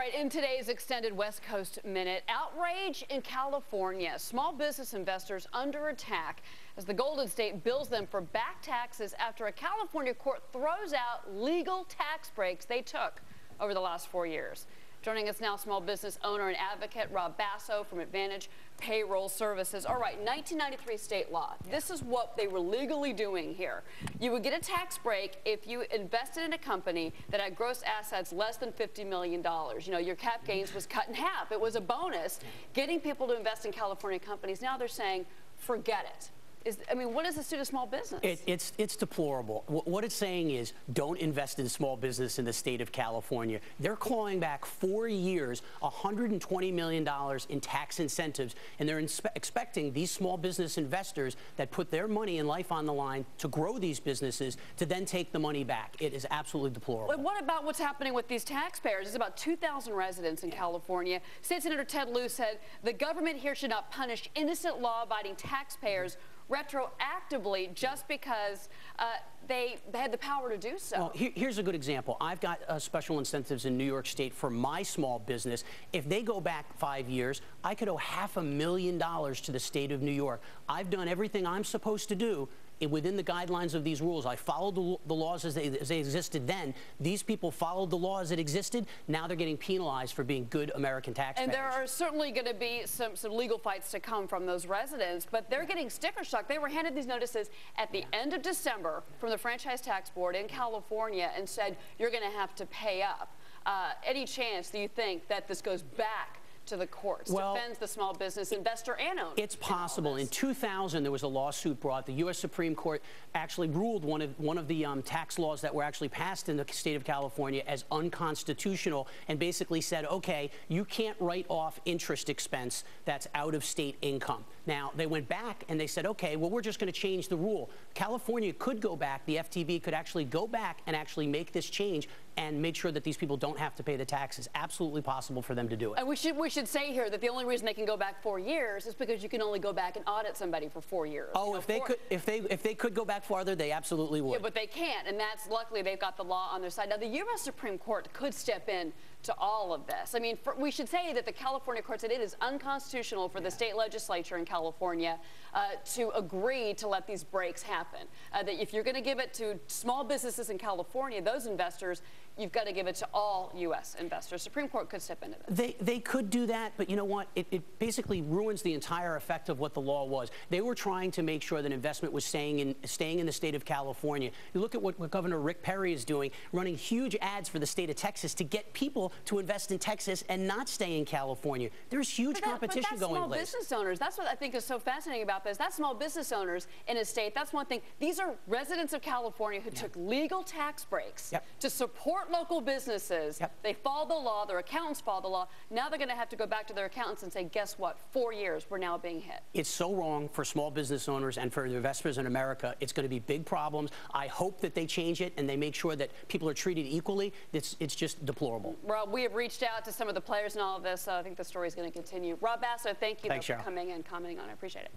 right, in today's extended West Coast Minute, outrage in California. Small business investors under attack as the Golden State bills them for back taxes after a California court throws out legal tax breaks they took over the last 4 years. Joining us now, small business owner and advocate Rob Basso from Advantage Payroll Services. All right, 1993 state law. This is what they were legally doing here. You would get a tax break if you invested in a company that had gross assets less than $50 million. You know, your cap gains was cut in half. It was a bonus getting people to invest in California companies. Now they're saying, forget it. I mean, what does this do to small business? It's deplorable. What it's saying is don't invest in small business in the state of California. They're clawing back 4 years, $120 million in tax incentives, and they're expecting these small business investors that put their money and life on the line to grow these businesses to then take the money back. It is absolutely deplorable. But what about what's happening with these taxpayers? There's about 2,000 residents in California. State Senator Ted Lieu said the government here should not punish innocent law-abiding taxpayers retroactively just because they had the power to do so. Well, here's a good example. I've got special incentives in New York State for my small business. If they go back 5 years, I could owe $500,000 to the state of New York. I've done everything I'm supposed to do within the guidelines of these rules. I followed the laws as they existed then. These people followed the law as it existed. Now they're getting penalized for being good American taxpayers. And there are certainly going to be some legal fights to come from those residents, but they're getting sticker shock. They were handed these notices at the end of December from the Franchise Tax Board in California and said, you're going to have to pay up. Any chance do you think that this goes back to the courts, defends the small business investor and owner? It's possible. In 2000, there was a lawsuit brought. The U.S. Supreme Court actually ruled one of the tax laws that were actually passed in the state of California as unconstitutional, and basically said, okay, you can't write off interest expense that's out-of-state income. Now, they went back and they said, okay, well, we're just going to change the rule. California could go back. The FTB could actually go back and actually make this change and make sure that these people don't have to pay the taxes. Absolutely possible for them to do it. And we should say here that the only reason they can go back 4 years is because you can only go back and audit somebody for 4 years. Oh, if they could go back farther, they absolutely would. Yeah, but they can't, and that's luckily they've got the law on their side. Now, the U.S. Supreme Court could step in to all of this. I mean, we should say that the California court said it is unconstitutional for the state legislature in California to agree to let these breaks happen. That if you're going to give it to small businesses in California, those investors, you've got to give it to all U.S. investors. Supreme Court could step into this. They could do that, but you know what? It basically ruins the entire effect of what the law was. They were trying to make sure that investment was staying in the state of California. You look at what Governor Rick Perry is doing, running huge ads for the state of Texas to get people to invest in Texas and not stay in California. There's huge competition going on. But that's small business owners. That's what I think is so fascinating about this. That's small business owners in a state. That's one thing. These are residents of California who took legal tax breaks to support local businesses. They follow the law. Their accountants follow the law. Now they're going to have to go back to their accountants and say, guess what? 4 years, we're now being hit. It's so wrong for small business owners and for the investors in America. It's going to be big problems. I hope that they change it and they make sure that people are treated equally. It's just deplorable. Rob, we have reached out to some of the players in all of this. I think the story is going to continue. Rob Basso, thank you for coming and commenting on it. I appreciate it.